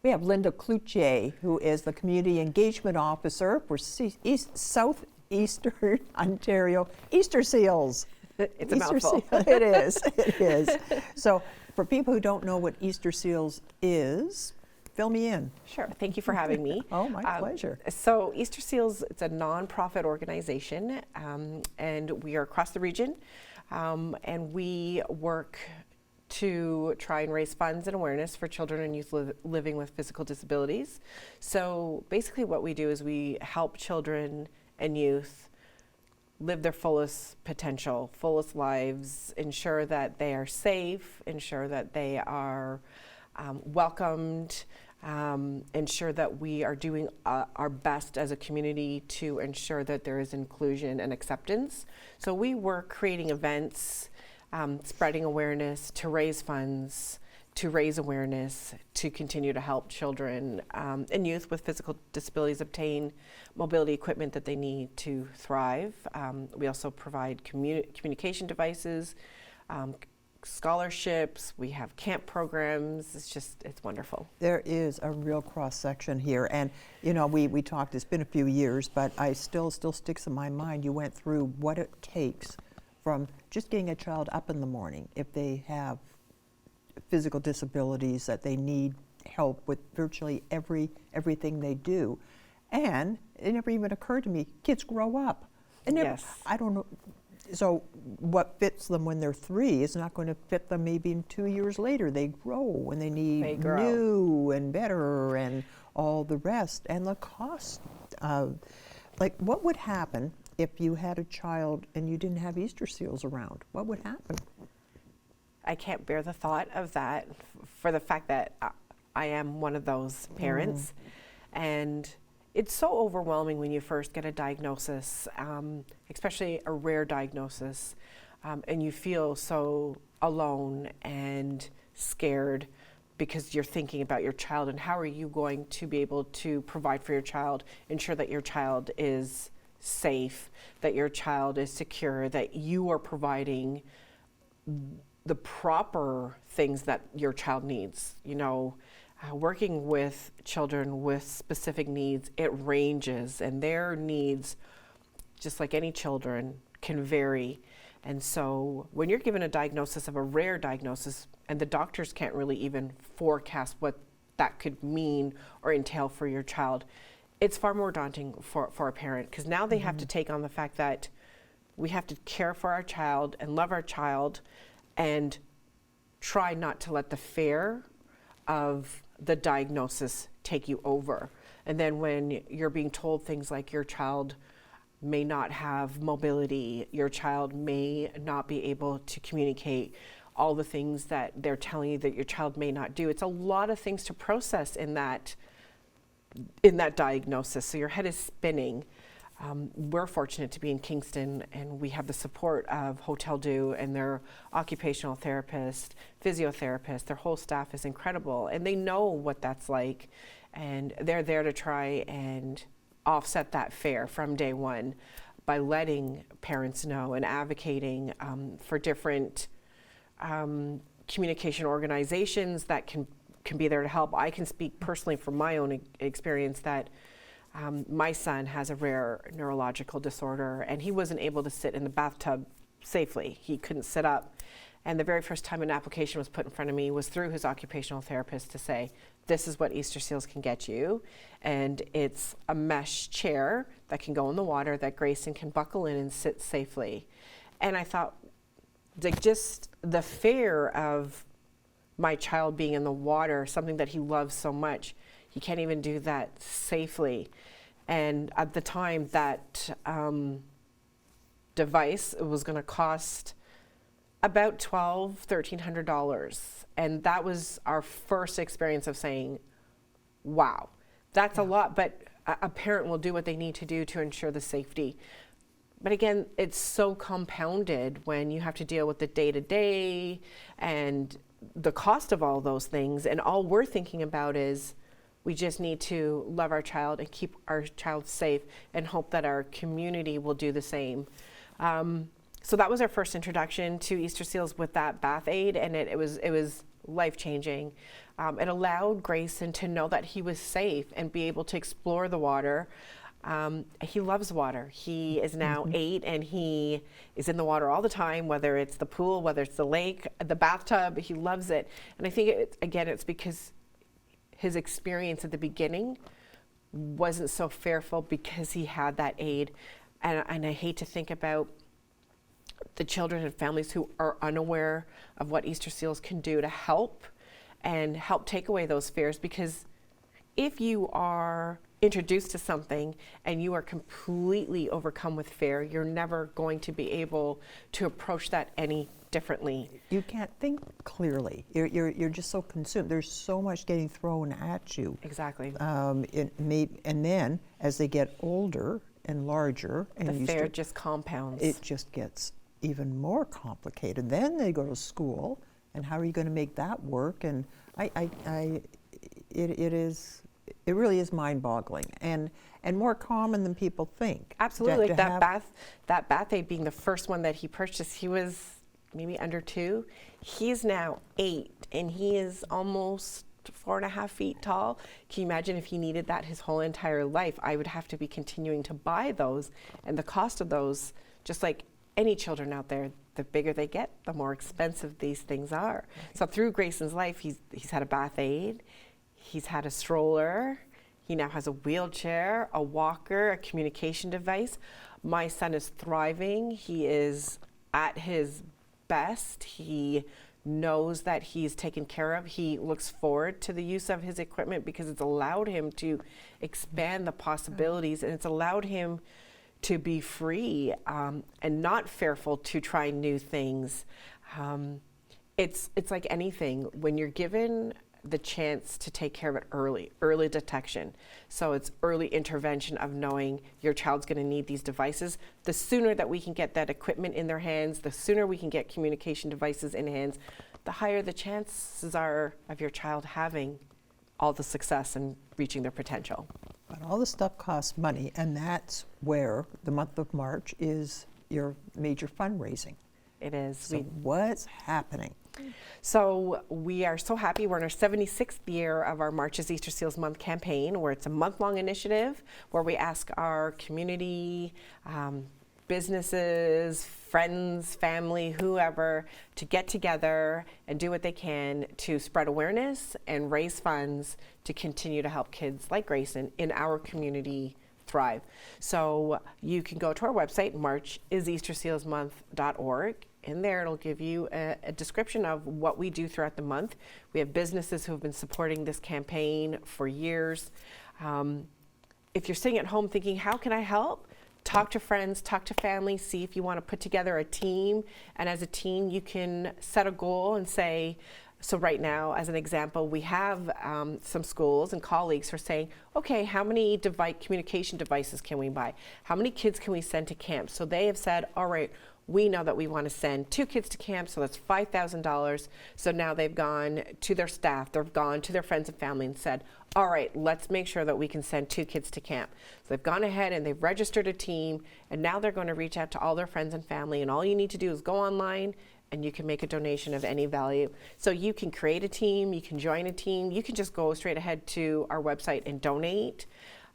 We have Linda Cloutier, who is the Community Engagement Officer for Southeastern Ontario Easter Seals. It's a mouthful. It is, it is. So for people who don't know what Easter Seals is, fill me in. Sure, thank you for having me. Oh, my pleasure. So Easter Seals, it's a nonprofit organization, and we are across the region, and we work to try and raise funds and awareness for children and youth living with physical disabilities. So basically what we do is we help children and youth live their fullest potential, fullest lives, ensure that they are safe, ensure that they are welcomed, ensure that we are doing our best as a community to ensure that there is inclusion and acceptance. So we work creating events, spreading awareness, to raise funds, to raise awareness, to continue to help children and youth with physical disabilities obtain mobility equipment that they need to thrive. We also provide communication devices, scholarships, we have camp programs. It's wonderful. There is a real cross-section here, and you know, we talked, it's been a few years, but I still sticks in my mind. You went through what it takes from just getting a child up in the morning if they have physical disabilities, that they need help with virtually everything they do. And it never even occurred to me, kids grow up. And yes. I don't know, so what fits them when they're 3 is not going to fit them maybe in 2 years later. They grow and they need new and better and all the rest. And the cost of, like, what would happen if you had a child and you didn't have Easter Seals around? What would happen? I can't bear the thought of that, for the fact that I am one of those parents. And it's so overwhelming when you first get a diagnosis, especially a rare diagnosis, and you feel so alone and scared because you're thinking about your child and how are you going to be able to provide for your child, ensure that your child is safe, that your child is secure, that you are providing the proper things that your child needs. You know, working with children with specific needs, it ranges, and their needs, just like any children, can vary. And so when you're given a diagnosis of a rare diagnosis, and the doctors can't really even forecast what that could mean or entail for your child, it's far more daunting for a parent, because now they have to take on the fact that we have to care for our child and love our child and try not to let the fear of the diagnosis take you over. And then when you're being told things like your child may not have mobility, your child may not be able to communicate, all the things that they're telling you that your child may not do, it's a lot of things to process in that diagnosis. So your head is spinning. We're fortunate to be in Kingston, and we have the support of Hotel Dieu and their occupational therapist, physiotherapist. Their whole staff is incredible, and they know what that's like, and they're there to try and offset that fear from day one by letting parents know and advocating for different communication organizations that can be there to help. I can speak personally from my own experience that my son has a rare neurological disorder, and he wasn't able to sit in the bathtub safely. He couldn't sit up. And the very first time an application was put in front of me was through his occupational therapist to say, this is what Easter Seals can get you. And it's a mesh chair that can go in the water that Grayson can buckle in and sit safely. And I thought, like, just the fear of my child being in the water, something that he loves so much, he can't even do that safely. And at the time, that device was going to cost about $1,200–1,300. And that was our first experience of saying, wow, that's a lot, but a parent will do what they need to do to ensure the safety. But again, it's so compounded when you have to deal with the day-to-day and the cost of all those things. And all we're thinking about is we just need to love our child and keep our child safe and hope that our community will do the same. So that was our first introduction to Easter Seals with that bath aid, and it was life-changing. It allowed Grayson to know that he was safe and be able to explore the water. He loves water. He is now 8 and he is in the water all the time, whether it's the pool, whether it's the lake, the bathtub, he loves it. And I think, it's because his experience at the beginning wasn't so fearful because he had that aid. And I hate to think about the children and families who are unaware of what Easter Seals can do to help take away those fears, because if you are introduced to something and you are completely overcome with fear, you're never going to be able to approach that any differently. You can't think clearly. You're just so consumed. There's so much getting thrown at you. Exactly. And then as they get older and larger, and The fear just compounds. It just gets even more complicated. Then they go to school, and how are you going to make that work? And it really is mind-boggling, and more common than people think. Absolutely. Like that bath aid being the first one that he purchased, he was maybe under 2. He's now 8, and he is almost 4.5 feet tall. Can you imagine if he needed that his whole entire life? I would have to be continuing to buy those, and the cost of those, just like any children out there, the bigger they get, the more expensive these things are. Right. So through Grayson's life, he's had a bath aid, he's had a stroller, he now has a wheelchair, a walker, a communication device. My son is thriving. He is at his best. He knows that he's taken care of. He looks forward to the use of his equipment because it's allowed him to expand the possibilities, and it's allowed him to be free and not fearful to try new things. It's like anything. When you're given the chance to take care of it early detection. So it's early intervention of knowing your child's going to need these devices. The sooner that we can get that equipment in their hands, the sooner we can get communication devices in hands, the higher the chances are of your child having all the success and reaching their potential. But all this stuff costs money, and that's where the month of March is your major fundraising. It is. So what's happening? So we are so happy. We're in our 76th year of our March is Easter Seals Month campaign, where it's a month-long initiative where we ask our community, businesses, friends, family, whoever, to get together and do what they can to spread awareness and raise funds to continue to help kids like Grayson in our community thrive. So you can go to our website, marchiseastersealsmonth.org. In there, it'll give you a description of what we do throughout the month. We have businesses who have been supporting this campaign for years. If you're sitting at home thinking, how can I help? Talk to friends, talk to family, see if you want to put together a team. And as a team, you can set a goal and say, so right now, as an example, we have some schools and colleagues who are saying, okay, how many communication devices can we buy? How many kids can we send to camp? So they have said, all right, we know that we want to send 2 kids to camp, so that's $5,000. So now they've gone to their staff, they've gone to their friends and family and said, all right, let's make sure that we can send 2 kids to camp. So they've gone ahead and they've registered a team, and now they're going to reach out to all their friends and family, and all you need to do is go online and you can make a donation of any value. So you can create a team, you can join a team, you can just go straight ahead to our website and donate.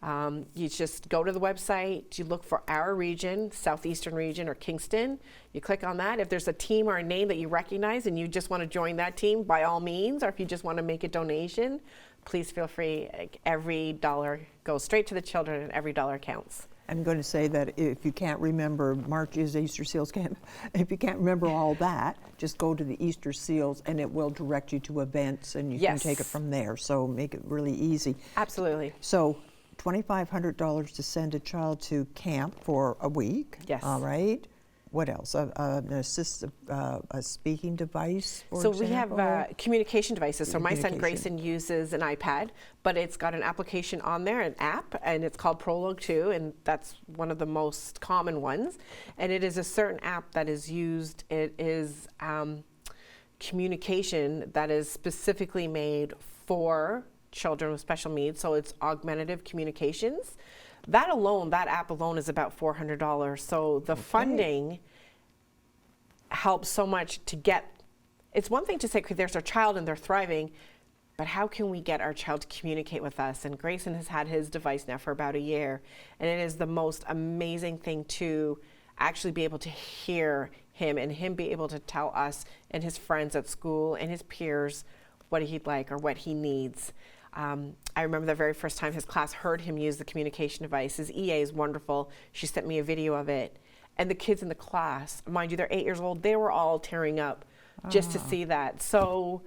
You just go to the website, you look for our region, Southeastern region or Kingston, you click on that. If there's a team or a name that you recognize and you just want to join that team, by all means, or if you just want to make a donation, please feel free. Every dollar goes straight to the children and every dollar counts. I'm going to say that if you can't remember March is Easter Seals Camp, if you can't remember all that, just go to the Easter Seals and it will direct you to events and you can take it from there. So make it really easy. Absolutely. So $2,500 to send a child to camp for a week. Yes. All right. What else? A speaking device, for example? We have communication devices. So my son Grayson uses an iPad, but it's got an application on there, an app, and it's called Prologue 2, and that's one of the most common ones. And it is a certain app that is used. It is communication that is specifically made for children with special needs, so it's augmentative communications. That app alone is about $400. So the funding helps so much to get it's one thing to say, okay, there's our child and they're thriving, but how can we get our child to communicate with us? And Grayson has had his device now for about a year, and it is the most amazing thing to actually be able to hear him and him be able to tell us and his friends at school and his peers what he'd like or what he needs. I remember the very first time his class heard him use the communication device. His EA is wonderful. She sent me a video of it. And the kids in the class, mind you, they're 8 years old, they were all tearing up just to see that. So,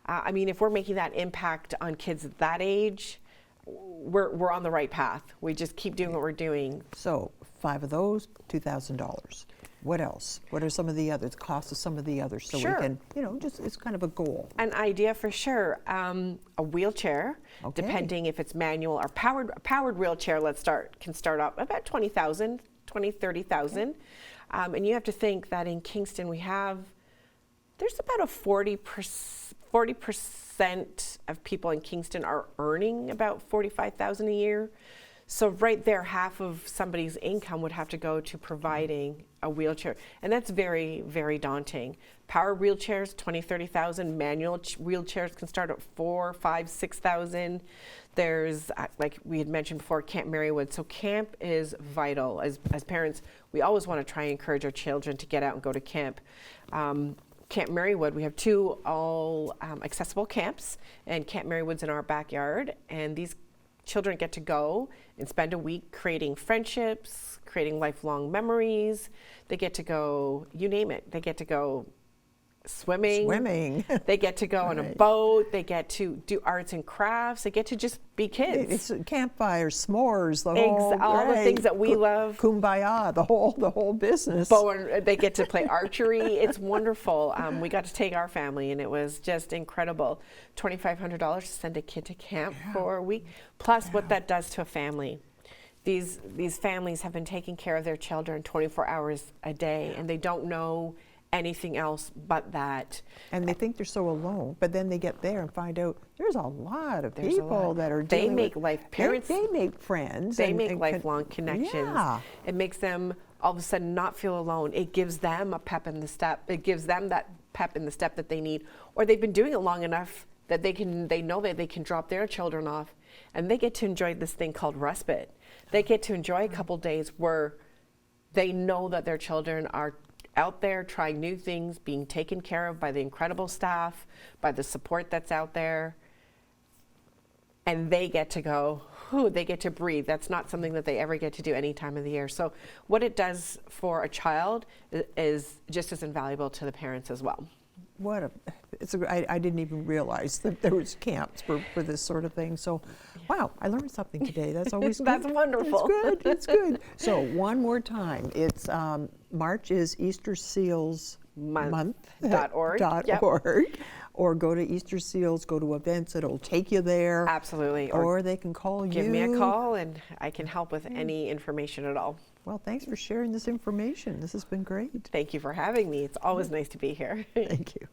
I mean, if we're making that impact on kids at that age, we're on the right path. We just keep doing what we're doing. So 5 of those, $2,000. What else? What are some of the others? Cost of some of the others, so Sure. we can, you know, just it's kind of a goal. An idea for sure. A wheelchair, Okay. depending if it's manual or powered. A powered wheelchair, can start up about 20,000, 20, 30,000. And you have to think that in Kingston there's about a 40% of people in Kingston are earning about $45,000 a year. So right there, half of somebody's income would have to go to providing a wheelchair. And that's very, very daunting. Power wheelchairs, 20, 30,000. Manual wheelchairs can start at 4, 5, 6,000. There's, like we had mentioned before, Camp Marywood. So camp is vital. As parents, we always want to try and encourage our children to get out and go to camp. Camp Marywood, we have 2 all accessible camps, and Camp Marywood's in our backyard, and these children get to go and spend a week creating friendships, creating lifelong memories. They get to go, you name it. They get to go swimming. They get to go on a boat. They get to do arts and crafts. They get to just be kids. It's campfires, s'mores, the whole all the things that we love. Kumbaya, the whole business. They get to play archery. It's wonderful. We got to take our family, and it was just incredible. $2,500 to send a kid to camp for a week, plus what that does to a family. These families have been taking care of their children 24 hours a day, and they don't know anything else but that. And they think they're so alone, but then they get there and find out there's a lot of people that are They dealing make with, life, parents, they make friends. they make lifelong connections. Yeah. It makes them all of a sudden not feel alone. It gives them a pep in the step. It gives them that pep in the step that they need, or they've been doing it long enough that they know that they can drop their children off, and they get to enjoy this thing called respite. They get to enjoy a couple days where they know that their children are out there trying new things, being taken care of by the incredible staff, by the support that's out there. And they get to go, they get to breathe. That's not something that they ever get to do any time of the year. So what it does for a child is just as invaluable to the parents as well. I didn't even realize that there was camps for this sort of thing. So, wow, I learned something today. That's always good. That's wonderful. It's good. It's good. So one more time, it's March is Easter Seals Month.org. Or go to Easter Seals, go to events. It'll take you there. Absolutely. Or they can call you. Give me a call, and I can help with any information at all. Well, thanks for sharing this information. This has been great. Thank you for having me. It's always nice to be here. Thank you.